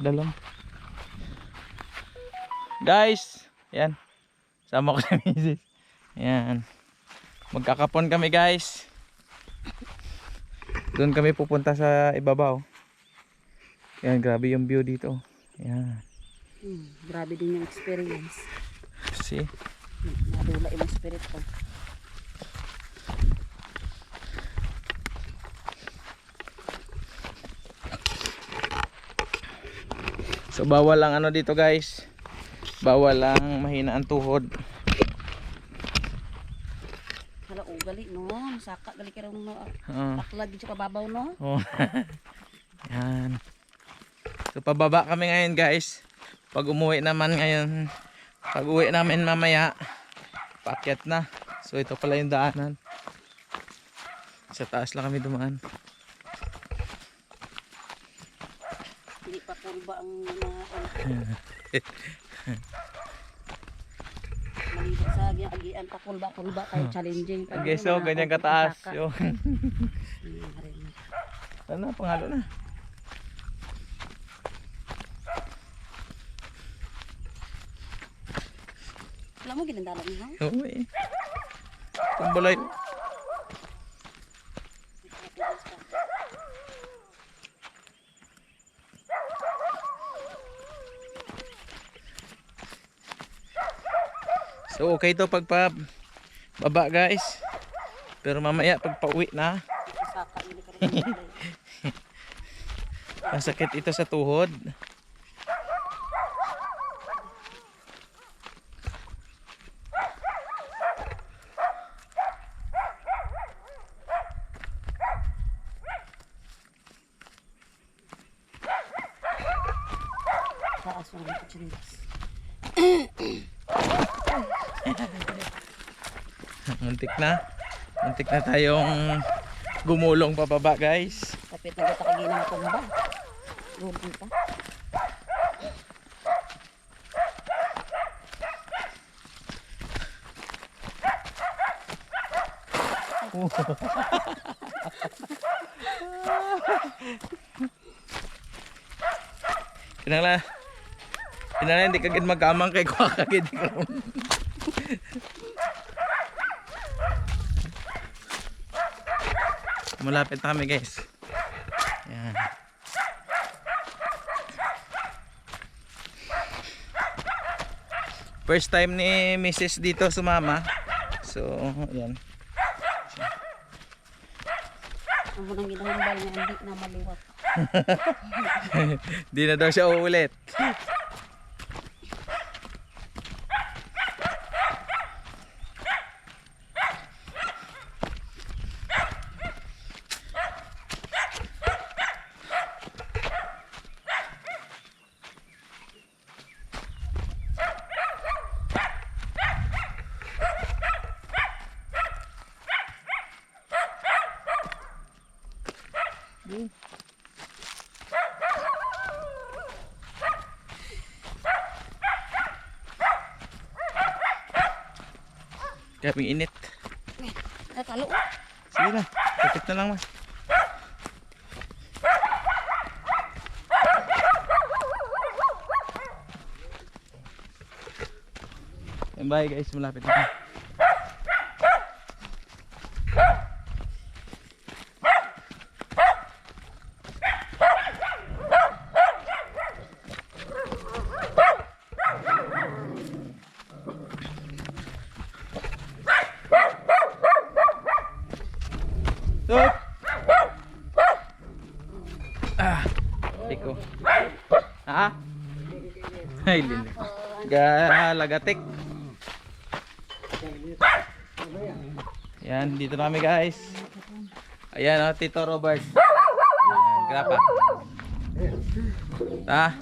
Dalam. Guys, yan. Sama ko na misis. Yan. Magkakapon kami guys. Doon kami pupunta sa ibabaw. Yan, grabe yung view dito. Yan. Grabe din yung experience. See? Nadula yung spirit ko. So bawal lang ano dito guys. Bawal lang mahina ang tuhod. Hala, gali no. Saka gali ka rin no. Oh. Taklad dito kababaw no. Oh. Yan. So pababa kami ngayon guys. Pag umuwi naman ngayon, pag uwi namin mamaya, paakyat na. So ito pala yung daanan. Sa taas lang kami dumaan. Hindi pa kurba ang mga maliban sa agian pa kurba kayo challenging. Okay, so ganyan kataas yung ano, pangalo na. Alam mo ginandalan niya? Oo eh. Tumbalay. So okay to pag baba guys. Pero mamaya pag pauwi na, Saka ini ka rin. masakit ito sa tuhod. Taas mo ng kutsinilas. Muntik na. Muntik na tayong gumulong pababa guys. Kapit na kita kagina mo ba? Gulong pa. Kinala hindi kagid magkamang kay ko kagid. Malapit na kami guys. Yan. First time ni Mrs. dito sumama. So, yan. Ang unang ginahambal niya hindi na maliwat. Di na daw siya uulit. Grabing init. Natalo. Sige na, kapit na lang mas. Bye guys, malapit na. Stop! Tiko. Ha? Ay, linig. Galagatik. Yan, dito na kami guys. Ayan o, Tito Robert. Ayan, grapa. Ha?